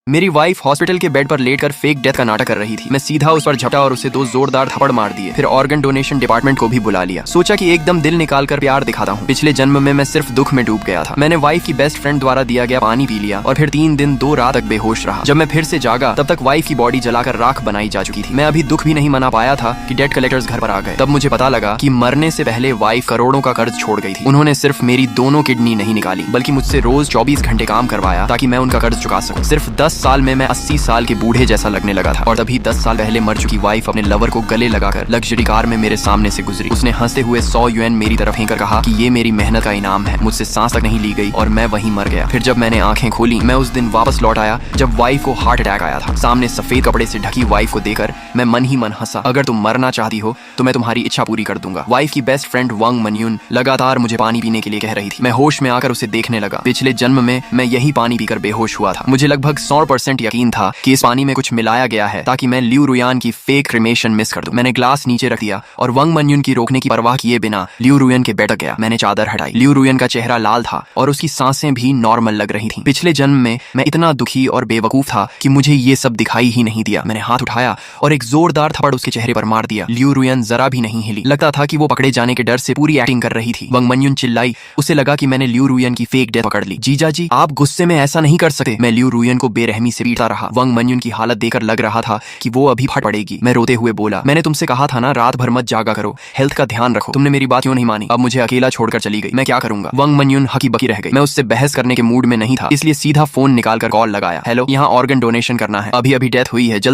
मेरी wife hospital के bed पर लेटकर फेक डेथ का नाटक कर रही थी। मैं सीधा उस पर झपटा और उसे 2 जोरदार थप्पड़ मार दिए। फिर ऑर्गन डोनेशन डिपार्टमेंट को भी बुला लिया। सोचा कि एकदम दिल निकाल कर प्यार दिखाता हूँ। पिछले जन्म में मैं सिर्फ दुख में डूब गया था। मैंने वाइफ की बेस्ट फ्रेंड द्वारा दिया गया पानी पी लिया और फिर 3 दिन 2 रात तक बेहोश रहा। जब मैं फिर से जागा तब तक वाइफ की बॉडी जलाकर राख बनाई जा चुकी थी। मैं अभी दुख भी नहीं मना पाया था कि डेट कलेक्टर्स घर पर आ गए। तब मुझे पता लगा कि मरने से पहले वाइफ करोड़ों का कर्ज छोड़ गई थी। उन्होंने सिर्फ मेरी दोनों किडनी नहीं निकाली बल्कि मुझसे रोज 24 घंटे काम करवाया ताकि मैं उनका कर्ज चुका सकूं। सिर्फ 10 साल में मैं 80 साल के बूढ़े जैसा लगने लगा था। और तभी 10 साल पहले मर चुकी वाइफ अपने लवर को गले लगाकर लग्जरी कार में मेरे सामने से गुजरी। उसने हंसते हुए 100 यूएन मेरी तरफ फेंकर कहा कि ये मेरी मेहनत का इनाम है। मुझसे सांस तक नहीं ली गई और मैं वहीं मर गया। फिर जब मैंने आंखें खोली मैं उस दिन वापस लौट आया जब वाइफ को हार्ट अटैक आया था। सामने सफेद कपड़े से ढकी वाइफ को देखकर मैं मन ही मन हंसा। अगर तुम मरना चाहती हो तो मैं तुम्हारी इच्छा पूरी कर दूंगा। वाइफ की बेस्ट फ्रेंड वांग मनयून लगातार मुझे पानी पीने के लिए कह रही थी। मैं होश में आकर उसे देखने लगा। पिछले जन्म में मैं यही पानी पीकर बेहोश हुआ था। मुझे लगभग 100% यकीन था कि इस पानी में कुछ मिलाया गया है ताकि मैं लियू रुयान की फेक क्रिमेशन मिस कर दूं। मैंने ग्लास नीचे रख दिया और वांग मनयून की रोकने की परवाह किए बिना लियू रुयन के बेड तक गया। मैंने चादर हटाई। लियू रुयन का चेहरा लाल था और उसकी सांसें भी नॉर्मल लग रही थीं। पिछले जन्म में मैं इतना दुखी और बेवकूफ था कि मुझे ये सब दिखाई ही नहीं दिया। मैंने हाथ उठाया और एक जोरदार थप्पड़ उसके चेहरे पर मार दिया। लियू रुयन जरा भी नहीं हिली। लगता था कि वो पकड़े जाने के डर से पूरी एक्टिंग कर रही थी। वांग मनयून चिल्लाई। उसे लगा कि मैंने लियू रुयन की फेक डेथ पकड़ ली। जीजा जी, आप गुस्से में ऐसा नहीं कर सकते। मैं लियू रुयन को बेरहमी से पीटता रहा। वांग मनयून की हालत देखकर लग रहा था कि वो अभी फट पड़ेगी। मैं रोते हुए बोला, मैंने तुमसे कहा था ना रात भर मत जागा करो, हेल्थ का ध्यान रखो। तुमने मेरी बात क्यों नहीं मानी? अब मुझे अकेला छोड़कर चली गई। मैं क्या करूंगा? वांग मनयून हकी बकी रह गई। मैं उससे बहस करने के मूड में नहीं था, इसलिए सीधा फोन निकालकर कॉल लगाया। हेलो, यहाँ ऑर्गन डोनेशन करना है। अभी डेथ हुई है, जल्दी